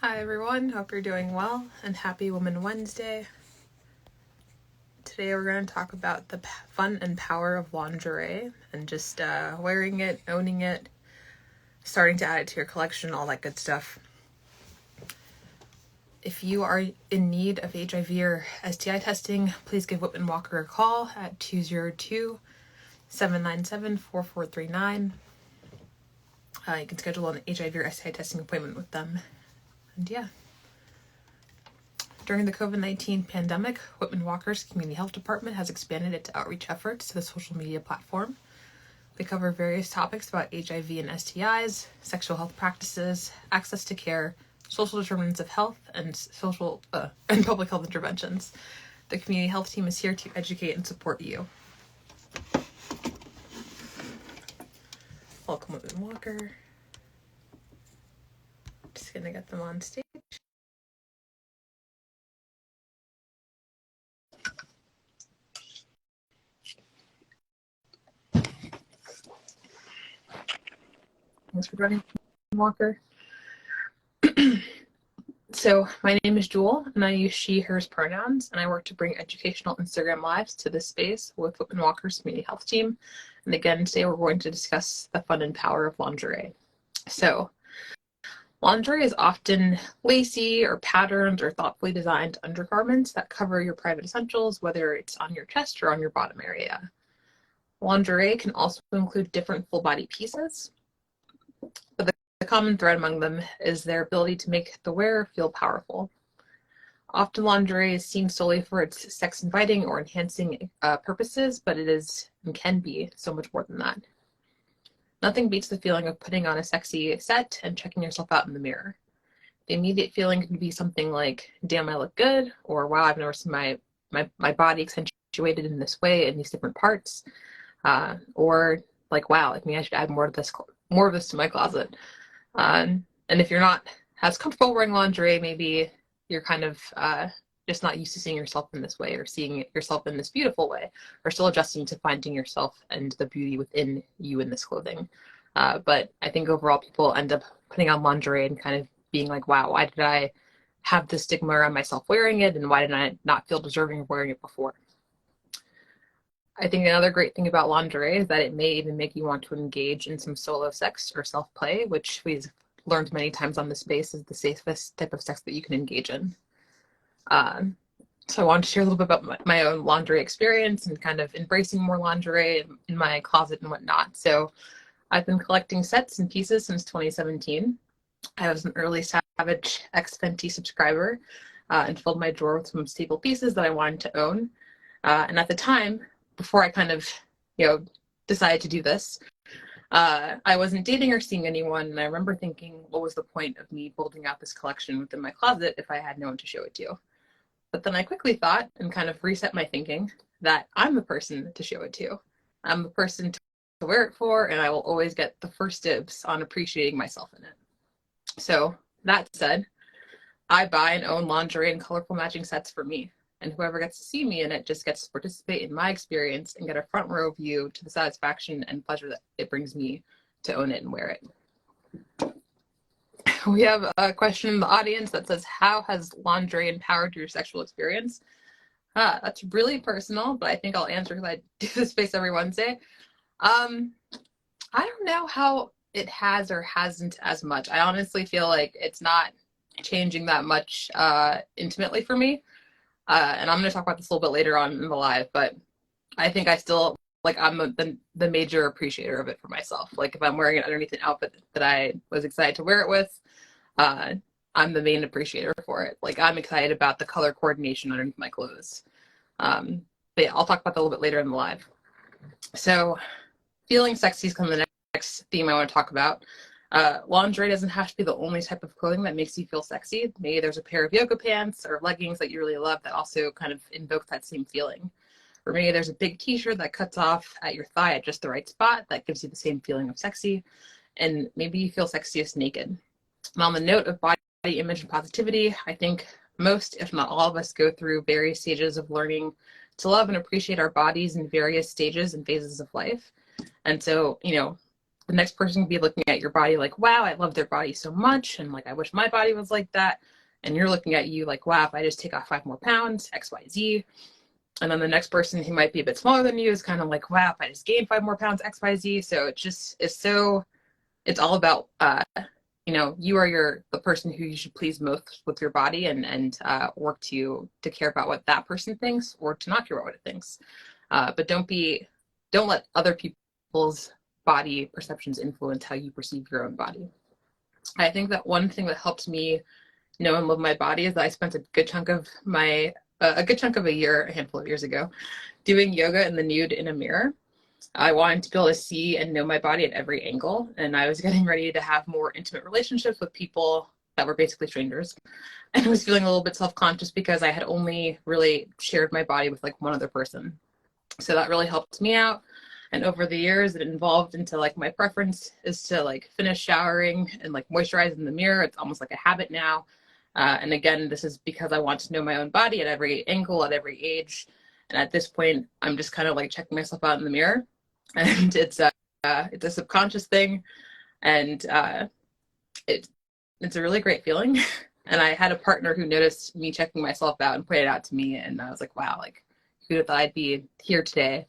Hi everyone, hope you're doing well and happy Women Wednesday. Today we're going to talk about the fun and power of lingerie and just wearing it, owning it, starting to add it to your collection, all that good stuff. If you are in need of HIV or STI testing, please give Whitman-Walker a call at 202-797-4439. You can schedule an HIV or STI testing appointment with them. And yeah. During the COVID-19 pandemic, Whitman-Walker's Community Health Department has expanded its outreach efforts to the social media platform. They cover various topics about HIV and STIs, sexual health practices, access to care, social determinants of health, and and public health interventions. The community health team is here to educate and support you. Welcome, Whitman-Walker. Just gonna get them on stage. Thanks for joining, Walker. So my name is Jewel, and I use she, hers pronouns, and I work to bring educational Instagram lives to this space with Whitman-Walker's community health team. And again, today we're going to discuss the fun and power of lingerie. So lingerie is often lacy or patterned or thoughtfully designed undergarments that cover your private essentials, whether it's on your chest or on your bottom area. Lingerie can also include different full body pieces, but the common thread among them is their ability to make the wearer feel powerful. Often lingerie is seen solely for its sex inviting or enhancing purposes, but it is and can be so much more than that. Nothing beats the feeling of putting on a sexy set and checking yourself out in the mirror. The immediate feeling can be something like, damn, I look good, or wow, I've never seen my body accentuated in this way in these different parts, or like, wow, like maybe I should add more of this to my closet. And if you're not as comfortable wearing lingerie, maybe you're kind of just not used to seeing yourself in this way or seeing yourself in this beautiful way, or still adjusting to finding yourself and the beauty within you in this clothing. But I think overall people end up putting on lingerie and kind of being like, wow, why did I have this stigma around myself wearing it, and why did I not feel deserving of wearing it before? I think another great thing about lingerie is that it may even make you want to engage in some solo sex or self-play, which we've learned many times on this space is the safest type of sex that you can engage in. So I wanted to share a little bit about my own lingerie experience and kind of embracing more lingerie in my closet and whatnot. So I've been collecting sets and pieces since 2017. I was an early Savage X Fenty subscriber and filled my drawer with some staple pieces that I wanted to own. And at the time, before I kind of, decided to do this, I wasn't dating or seeing anyone, and I remember thinking, what was the point of me building out this collection within my closet if I had no one to show it to? But then I quickly thought and kind of reset my thinking that I'm the person to show it to. I'm the person to wear it for, and I will always get the first dibs on appreciating myself in it. So that said, I buy and own lingerie and colorful matching sets for me. And whoever gets to see me in it just gets to participate in my experience and get a front row view to the satisfaction and pleasure that it brings me to own it and wear it. We have a question in the audience that says, how has lingerie empowered your sexual experience? That's really personal, but I think I'll answer because I do this space every Wednesday. I don't know how it has or hasn't as much. I honestly feel like it's not changing that much intimately for me. And I'm going to talk about this a little bit later on in the live, but I think I still, I'm the major appreciator of it for myself. Like if I'm wearing it underneath an outfit that I was excited to wear it with, I'm the main appreciator for it. Like I'm excited about the color coordination underneath my clothes. But yeah, I'll talk about that a little bit later in the live. So feeling sexy is kind of the next theme I want to talk about. Lingerie doesn't have to be the only type of clothing that makes you feel sexy. Maybe there's a pair of yoga pants or leggings that you really love that also kind of invoke that same feeling. Or maybe there's a big t-shirt that cuts off at your thigh at just the right spot that gives you the same feeling of sexy. And maybe you feel sexiest naked. And on the note of body image and positivity, I think most, if not all of us, go through various stages of learning to love and appreciate our bodies in various stages and phases of life. And so, The next person can be looking at your body like, wow, I love their body so much, and like I wish my body was like that. And you're looking at you like, wow, if I just take off 5 more pounds, XYZ. And then the next person who might be a bit smaller than you is kind of like, wow, if I just gain 5 more pounds, XYZ. So it's all about, you are the person who you should please most with your body, and work to care about what that person thinks, or to not care about what it thinks. But don't let other people's body perceptions influence how you perceive your own body. I think that one thing that helped me know and love my body is that I spent a good chunk of a year, a handful of years ago, doing yoga in the nude in a mirror. I wanted to be able to see and know my body at every angle, and I was getting ready to have more intimate relationships with people that were basically strangers. And I was feeling a little bit self-conscious because I had only really shared my body with like one other person. So that really helped me out. And over the years, it evolved into like my preference is to like finish showering and like moisturize in the mirror. It's almost like a habit now. And again, this is because I want to know my own body at every angle, at every age. And at this point, I'm just kind of like checking myself out in the mirror. And it's a subconscious thing. And it's a really great feeling. And I had a partner who noticed me checking myself out and pointed it out to me. And I was like, wow, like who would have thought I'd be here today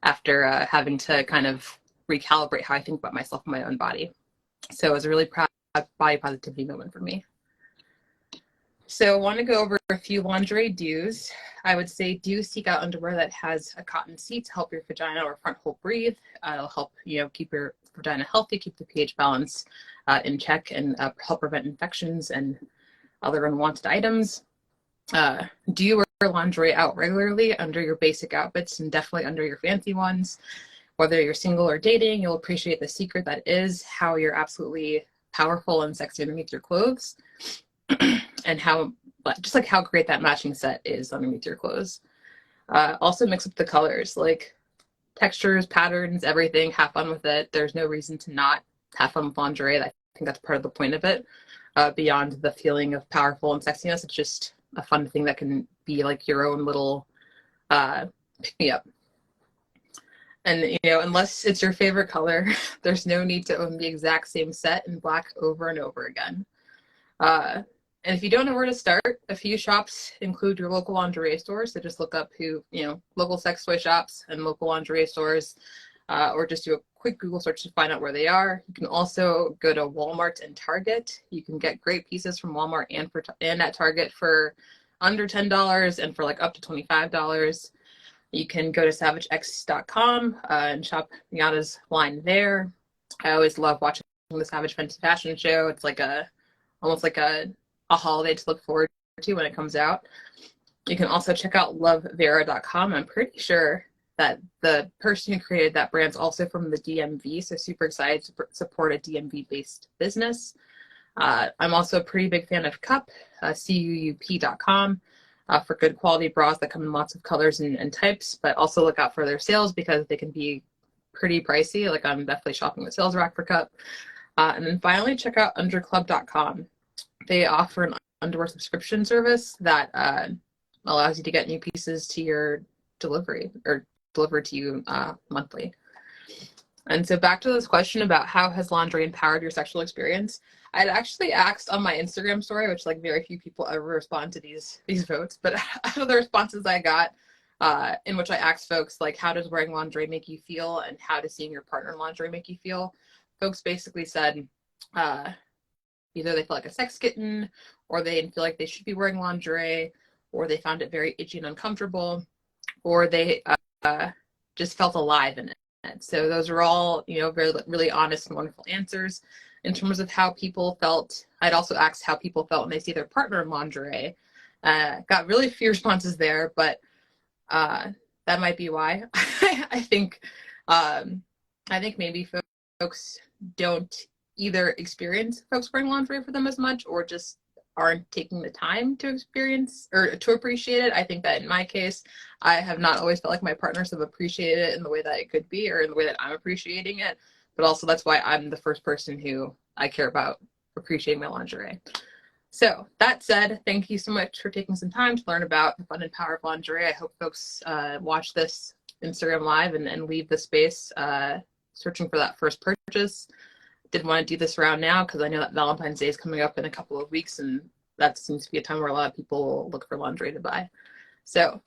after having to kind of recalibrate how I think about myself and my own body. So it was a really proud body positivity moment for me. So I want to go over a few lingerie do's. I would say do seek out underwear that has a cotton seat to help your vagina or front hole breathe. It'll help keep your vagina healthy, keep the pH balance in check, and help prevent infections and other unwanted items. Do you wear lingerie out regularly under your basic outfits and definitely under your fancy ones? Whether you're single or dating, you'll appreciate the secret that is how you're absolutely powerful and sexy underneath your clothes. And how great that matching set is underneath your clothes. Also mix up the colors, like textures, patterns, everything. Have fun with it. There's no reason to not have fun with lingerie. I think that's part of the point of it. Beyond the feeling of powerful and sexiness, it's just a fun thing that can be like your own little pick-me-up. And unless it's your favorite color, there's no need to own the exact same set in black over and over again. And if you don't know where to start, a few shops include your local lingerie stores. So just look up local sex toy shops and local lingerie stores, or just do a quick Google search to find out where they are. You can also go to Walmart and Target. You can get great pieces from Walmart and at Target for under $10 and for like up to $25. You can go to savagex.com and shop Rihanna's line there. I always love watching the Savage Fenty fashion show. It's like almost like a holiday to look forward to when it comes out. You can also check out lovevera.com. I'm pretty sure that the person who created that brand's also from the DMV, so super excited to support a DMV-based business. I'm also a pretty big fan of Cup, cuup.com, for good quality bras that come in lots of colors and types, but also look out for their sales because they can be pretty pricey. Like I'm definitely shopping the sales rack for Cup. And then finally, check out underclub.com. They offer an underwear subscription service that allows you to get new pieces to your delivery or delivered to you monthly. And so back to this question about how has lingerie empowered your sexual experience, I'd actually asked on my Instagram story, which like very few people ever respond to these votes, but out of the responses I got, in which I asked folks like, how does wearing lingerie make you feel, and how does seeing your partner in lingerie make you feel? Folks basically said either they feel like a sex kitten, or they didn't feel like they should be wearing lingerie, or they found it very itchy and uncomfortable, or they just felt alive in it. So those are all, very, really honest and wonderful answers. In terms of how people felt, I'd also asked how people felt when they see their partner in lingerie. Got really few responses there, but that might be why. I think maybe folks don't either experience folks wearing lingerie for them as much, or just aren't taking the time to experience or to appreciate it. I think that in my case, I have not always felt like my partners have appreciated it in the way that it could be, or in the way that I'm appreciating it. But also that's why I'm the first person who I care about appreciating my lingerie. So that said, thank you so much for taking some time to learn about the fun and power of lingerie. I hope folks watch this Instagram live and leave the space searching for that first purchase. Didn't want to do this around now because I know that Valentine's Day is coming up in a couple of weeks, and that seems to be a time where a lot of people look for lingerie to buy. So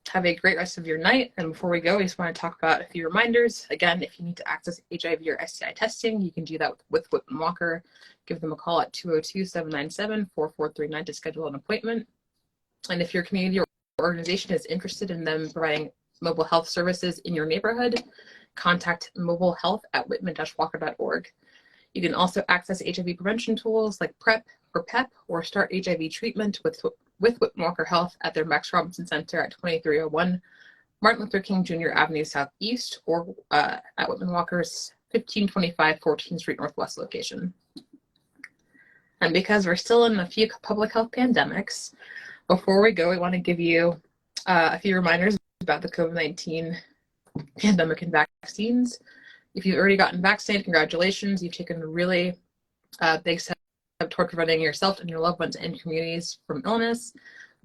have a great rest of your night. And before we go, we just want to talk about a few reminders. Again, if you need to access HIV or STI testing, you can do that with Whitman-Walker. Give them a call at 202-797-4439 to schedule an appointment. And if your community or organization is interested in them providing mobile health services in your neighborhood, contact mobilehealth@whitman-walker.org. You can also access HIV prevention tools like PrEP or PEP, or start HIV treatment with Whitman-Walker Health at their Max Robinson Center at 2301 Martin Luther King Jr. Avenue Southeast, or at Whitman-Walker's 1525 14th Street Northwest location. And because we're still in a few public health pandemics, before we go, we want to give you a few reminders about the COVID-19 pandemic and vaccines. If you've already gotten vaccinated, congratulations. You've taken a really big step toward preventing yourself and your loved ones and communities from illness.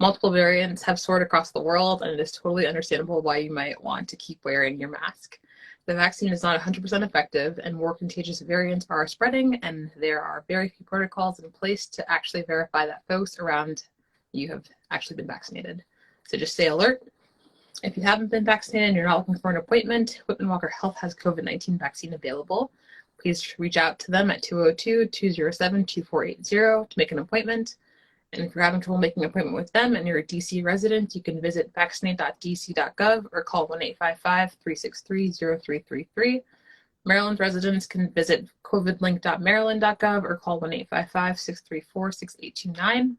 Multiple variants have soared across the world, and it is totally understandable why you might want to keep wearing your mask. The vaccine is not 100% effective, and more contagious variants are spreading, and there are very few protocols in place to actually verify that folks around you have actually been vaccinated. So just stay alert. If you haven't been vaccinated and you're not looking for an appointment, Whitman-Walker Health has COVID-19 vaccine available. Please reach out to them at 202-207-2480 to make an appointment. And if you're having trouble making an appointment with them and you're a DC resident, you can visit vaccinate.dc.gov or call 1-855-363-0333. Maryland residents can visit covidlink.maryland.gov or call 1-855-634-6829.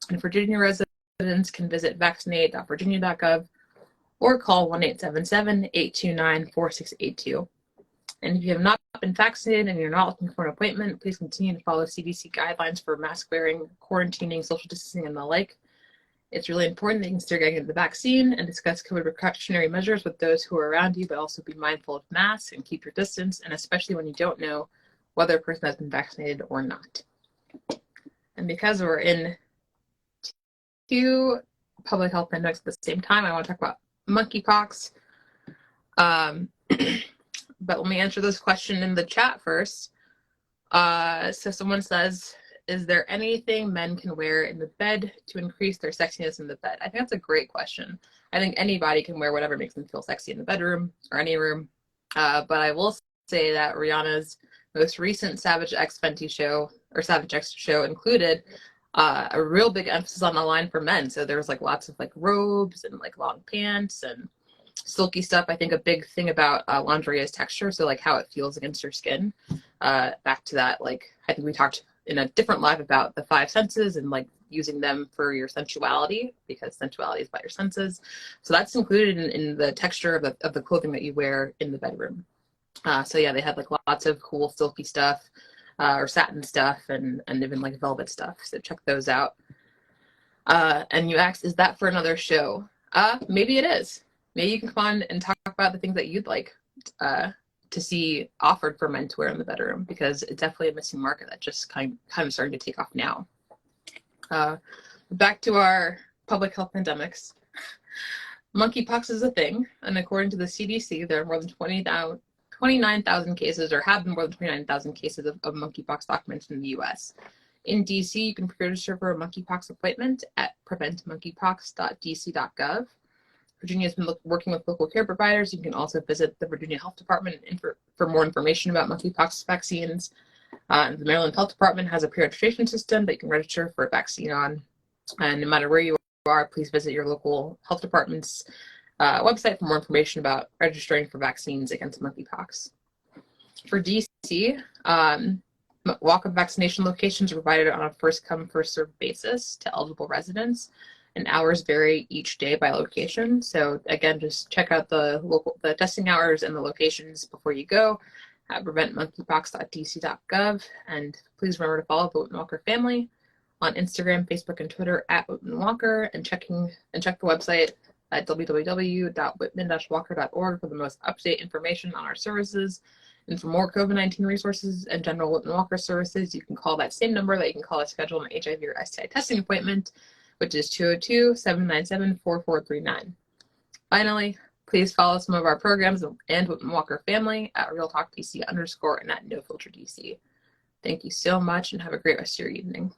And Virginia residents can visit vaccinate.virginia.gov or call 1-877-829-4682. And if you have not been vaccinated and you're not looking for an appointment, please continue to follow CDC guidelines for mask wearing, quarantining, social distancing, and the like. It's really important that you consider getting the vaccine and discuss COVID precautionary measures with those who are around you, but also be mindful of masks and keep your distance, and especially when you don't know whether a person has been vaccinated or not. And because we're in two public health pandemics at the same time, I want to talk about monkeypox. But let me answer this question in the chat first. So someone says, is there anything men can wear in the bed to increase their sexiness in the bed? I think that's a great question. I think anybody can wear whatever makes them feel sexy in the bedroom or any room. But I will say that Rihanna's most recent Savage X Fenty show, or Savage X show, included a real big emphasis on the line for men. So there was like lots of like robes and like long pants and silky stuff. I think a big thing about lingerie is texture, so like how it feels against your skin. Back to that, like I think we talked in a different live about the five senses and like using them for your sensuality, because sensuality is about your senses. So that's included in the texture of the clothing that you wear in the bedroom. So yeah, they had like lots of cool silky stuff, or satin stuff, and even like velvet stuff. So check those out. And you asked, is that for another show? Maybe it is. Maybe you can come on and talk about the things that you'd like to see offered for men to wear in the bedroom, because it's definitely a missing market that just kind of starting to take off now. Back to our public health pandemics. Monkeypox is a thing, and according to the CDC, there are more than 29,000 cases, or have been more than 29,000 cases of monkeypox documented in the U.S. In DC, you can register for a monkeypox appointment at preventmonkeypox.dc.gov. Virginia has been working with local care providers. You can also visit the Virginia Health Department for more information about monkeypox vaccines. The Maryland Health Department has a pre-registration system that you can register for a vaccine on. And no matter where you are, please visit your local health department's website for more information about registering for vaccines against monkeypox. For DC, walk-up vaccination locations are provided on a first-come, first-served basis to eligible residents, and hours vary each day by location. So again, just check out the testing hours and the locations before you go at preventmonkeypox.dc.gov. And please remember to follow the Whitman-Walker family on Instagram, Facebook, and Twitter at Whitman-Walker, and check the website at www.whitman-walker.org for the most up-to-date information on our services. And for more COVID-19 resources and general Whitman-Walker services, you can call that same number that you can call to schedule an HIV or STI testing appointment, which is 202-797-4439. Finally, Please follow some of our programs and Whitman-Walker family at Real Talk DC _ and at No Filter DC. Thank you so much and have a great rest of your evening.